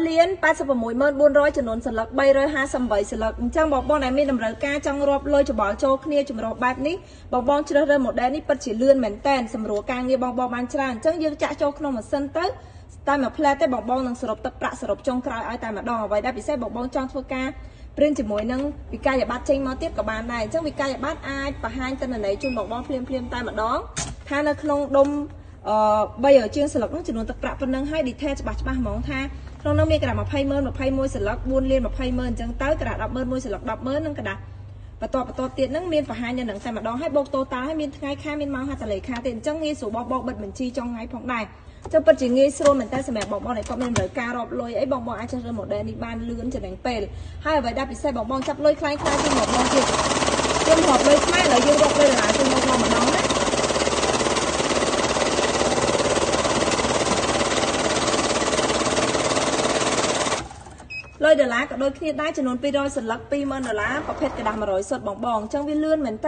liên 86,400 ចំនួនសន្លឹក 358 សន្លឹក អញ្ចឹងបងប្អូនដែលមានតម្រូវការចង់រាប់លុយច្បល់ចូលគ្នាចម្រុះបែបនេះបងជ្រើសរើស model នេះពិតជាលឿនមែនតើសម្រួលការងារបងបានច្រើនអញ្ចឹងយើងចាក់ចូលក្នុងម៉ាស៊ីនទៅតែមួយផ្លែទេបងនឹងសរុបទឹកប្រាក់សរុបចុងក្រោយឲ្យតែម្ដងអ្វីដែលពិសេសបងចង់ធ្វើការ print ជាមួយនឹងវិក័យប័ត្រចេញមកទៀតក៏បានដែរអញ្ចឹងវិក័យប័ត្រអាចបង្ហាញទិន្នន័យជូនបងភ្លាមតែម្ដងថានៅក្នុងដុំ3ជាងស្លឹកនោះចំនួនទឹកប្រាក់ប៉ុណ្ណឹងហើយ detail ច្បាស់ហ្មងថាក្នុងនោះមានក្រាស់ 20,000 21ស្លឹក 4លាន 20,000 អញ្ចឹងទៅក្រាស់ 10,000 ស្លឹក 10,000 និងក្រាស់បន្តទៀតហ្នឹងមានបង្ហាញនៅនឹងតែម្ដងហើយបូកតូតាល់ហើយមានថ្ងៃខែមានម៉ោងហត្ថលេខាទៀតអញ្ចឹងងាយស្រួលបោកបិទបញ្ជីចុងថ្ងៃផងដែរចុះពិតជាងាយស្រួលមែនតើសម្រាប់បងដែលគាត់មានតម្រូវការរាប់លុយអីបងអាចចុះរើ model នេះបានលឿនចំណេញពេលហើយអ្វីដែលពិសេសបងចាប់លុយខ្លាំងៗពីបងទៀតខ្ញុំរាប់លុយខ្មែរឥឡូវយើងរកលុយដុល្លារជួយមកម្ដងណាលុយដុល្លារក៏ដូចគ្នាដែរចំនួន200សន្លឹក $20,000 ប្រភេទกระดาษ100សុទ្ធបងអញ្ចឹងវាលឿនមែនតើ